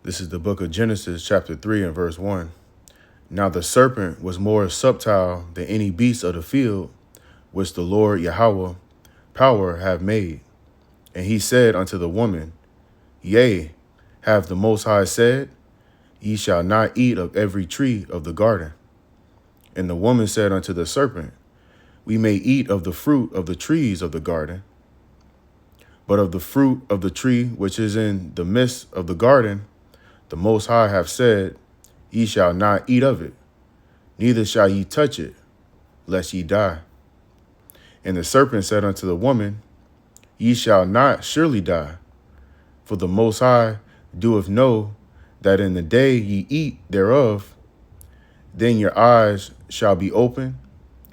This is the book of Genesis, chapter 3 and verse 1. Now the serpent was more subtle than any beast of the field, which the Lord YAHAWAH power have made. And he said unto the woman, Yea, hath the Most High said, Ye shall not eat of every tree of the garden. And the woman said unto the serpent, We may eat of the fruit of the trees of the garden, but of the fruit of the tree which is in the midst of the garden, the Most High hath said, Ye shall not eat of it, neither shall ye touch it, lest ye die. And the serpent said unto the woman, Ye shall not surely die, for the Most High doeth know that in the day ye eat thereof, then your eyes shall be open,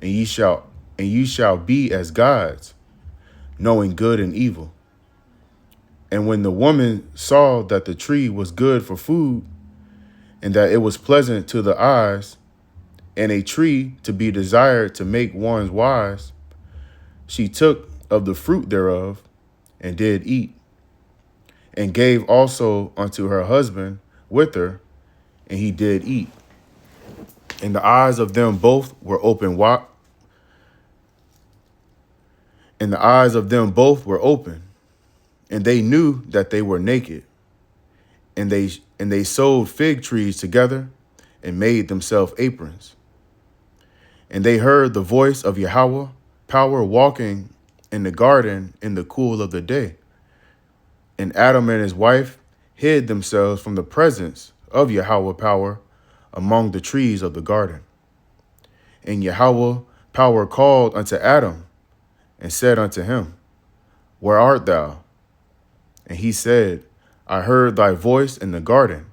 and ye shall be as gods, knowing good and evil. And when the woman saw that the tree was good for food, and that it was pleasant to the eyes, and a tree to be desired to make one wise, she took of the fruit thereof, and did eat, and gave also unto her husband with her, and he did eat. And the eyes of them both were open wide. And the eyes of them both were open, and they knew that they were naked. And they sewed fig trees together and made themselves aprons. And they heard the voice of YAHAWAH power walking in the garden in the cool of the day. And Adam and his wife hid themselves from the presence of YAHAWAH power among the trees of the garden. And YAHAWAH power called unto Adam and said unto him, Where art thou? And he said, I heard thy voice in the garden,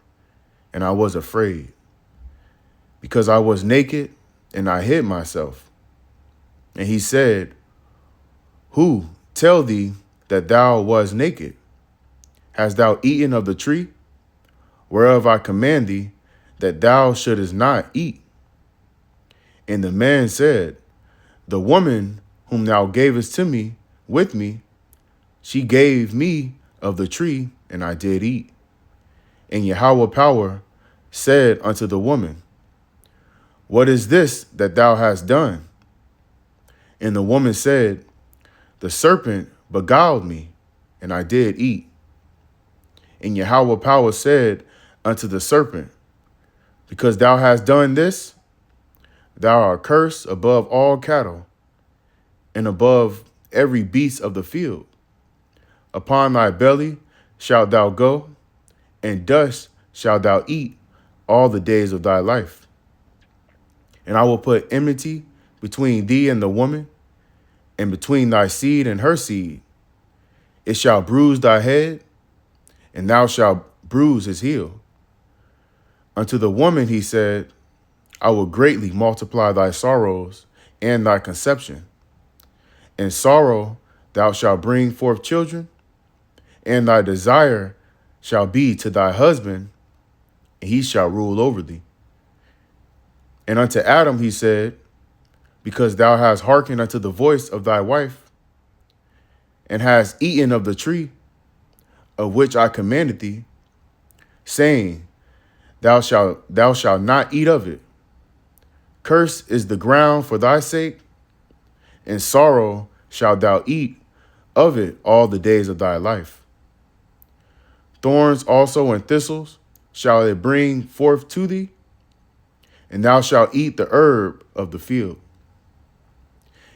and I was afraid, because I was naked, and I hid myself. And he said, Who tell thee that thou wast naked? Hast thou eaten of the tree, whereof I command thee that thou shouldest not eat? And the man said, The woman whom thou gavest to me with me, she gave me of the tree, and I did eat. And YAHAWAH power said unto the woman, What is this that thou hast done? And the woman said, The serpent beguiled me, and I did eat. And YAHAWAH power said unto the serpent, Because thou hast done this, thou art cursed above all cattle, and above every beast of the field. Upon thy belly shalt thou go, and dust shalt thou eat all the days of thy life. And I will put enmity between thee and the woman, and between thy seed and her seed. It shall bruise thy head, and thou shalt bruise his heel. Unto the woman he said, I will greatly multiply thy sorrows and thy conception. In sorrow thou shalt bring forth children, and thy desire shall be to thy husband, and he shall rule over thee. And unto Adam he said, Because thou hast hearkened unto the voice of thy wife, and hast eaten of the tree of which I commanded thee, saying, Thou shalt not eat of it. Cursed is the ground for thy sake, and sorrow shalt thou eat of it all the days of thy life. Thorns also and thistles shall it bring forth to thee, and thou shalt eat the herb of the field.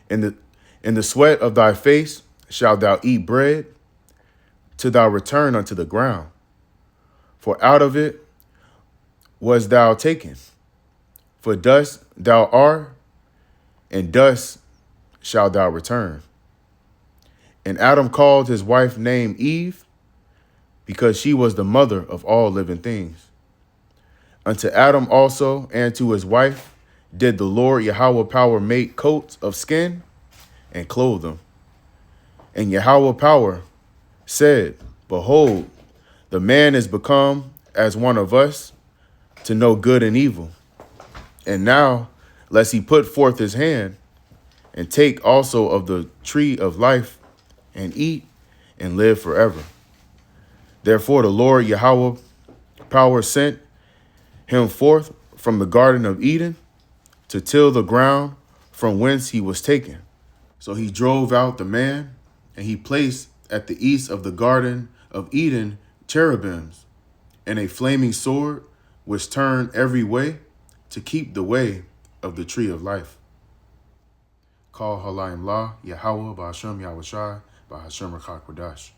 In the sweat of thy face shalt thou eat bread, till thou return unto the ground. For out of it was thou taken. For dust thou art, and dust shalt thou return. And Adam called his wife name Eve, because she was the mother of all living things. Unto Adam also and to his wife did the Lord YAHAWAH power make coats of skin and clothe them. And YAHAWAH power said, Behold, the man is become as one of us, to know good and evil. And now, lest he put forth his hand, and take also of the tree of life, and eat, and live forever. Therefore the Lord YAHAWAH power sent him forth from the Garden of Eden to till the ground from whence he was taken. So he drove out the man, and he placed at the east of the Garden of Eden cherubims, and a flaming sword which turned every way to keep the way of the tree of life. Call Halayim La, YAHAWAH, BAHASHAM, YAHAWASHI, BAHASHAM Rakak Radash.